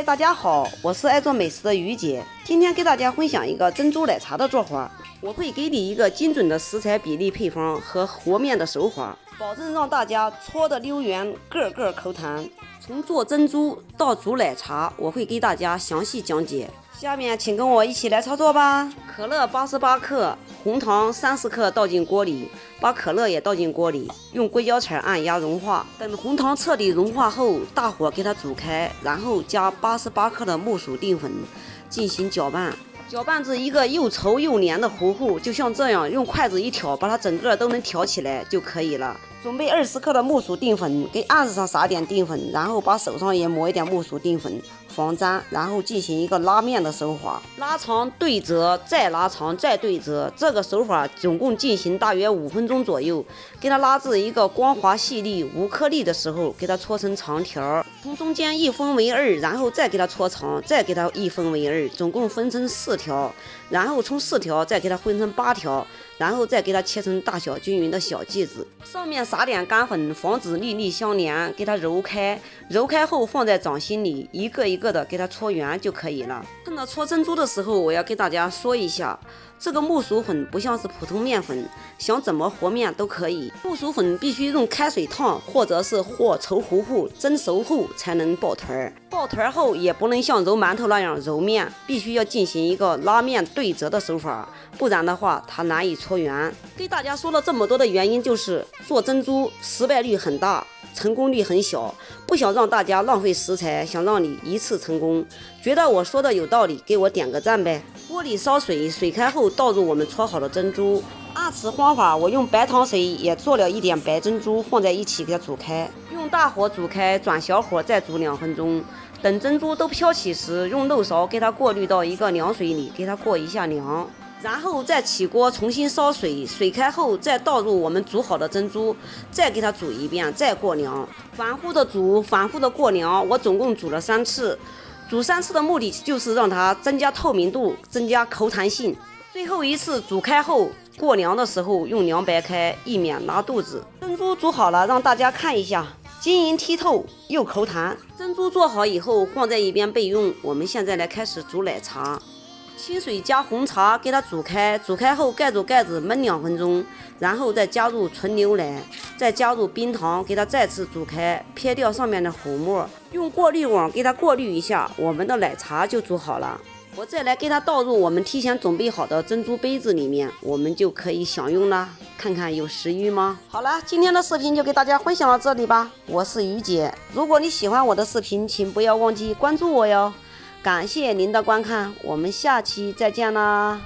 嗨，大家好，我是爱做美食的于姐，今天给大家分享一个珍珠奶茶的做法。我会给你一个精准的食材比例配方和和面的手法，保证让大家搓得溜圆，个个口弹。从做珍珠到煮奶茶，我会给大家详细讲解。下面请跟我一起来操作吧。可乐88克，红糖30克倒进锅里，把可乐也倒进锅里，用硅胶铲按压融化。等红糖彻底融化后，大火给它煮开，然后加88克的木薯淀粉进行搅拌。搅拌至一个又稠又黏的糊糊，就像这样，用筷子一挑，把它整个都能挑起来就可以了。准备20克的木薯淀粉，给案子上撒点淀粉，然后把手上也抹一点木薯淀粉，防粘，然后进行一个拉面的手法，拉长对折，再拉长再对折。这个手法总共进行大约5分钟左右，给它拉至一个光滑细腻无颗粒的时候，给它搓成长条，从中间一分为2，然后再给它搓长，再给它一分为2，总共分成4条，然后从4条再给它分成8条，然后再给它切成大小均匀的小剂子，上面撒点干粉，防止粒粒相连，给它揉开，揉开后放在掌心里，一个一个的给它搓圆就可以了。趁着搓珍珠的时候，我要给大家说一下，这个木薯粉不像是普通面粉，想怎么和面都可以。木薯粉必须用开水烫，或者是和稠糊糊蒸熟后才能爆团。爆团后也不能像揉馒头那样揉面，必须要进行一个拉面对折的手法，不然的话它难以搓圆。给大家说了这么多的原因，就是做珍珠失败率很大，成功率很小，不想让大家浪费食材，想让你一次成功。觉得我说的有道理，给我点个赞呗。锅里烧水，水开后倒入我们搓好的珍珠。按此方法，我用白糖水也做了一点白珍珠，放在一起给它煮开，用大火煮开，转小火再煮2分钟。等珍珠都飘起时，用漏勺给它过滤到一个凉水里，给它过一下凉。然后再起锅重新烧水，水开后再倒入我们煮好的珍珠，再给它煮一遍，再过凉，反复的煮，反复的过凉。我总共煮了3次，煮3次的目的就是让它增加透明度，增加口弹性。最后一次煮开后过凉的时候用凉白开，以免拉肚子。珍珠煮好了，让大家看一下，晶莹剔透又口弹。珍珠做好以后放在一边备用。我们现在来开始煮奶茶。清水加红茶给它煮开，煮开后盖住盖子焖2分钟，然后再加入纯牛奶，再加入冰糖，给它再次煮开，撇掉上面的糊沫，用过滤网给它过滤一下，我们的奶茶就煮好了。我再来给它倒入我们提前准备好的珍珠杯子里面，我们就可以享用了。看看有食欲吗？好了，今天的视频就给大家分享到这里吧。我是于姐，如果你喜欢我的视频，请不要忘记关注我哟。感谢您的观看，我们下期再见啦。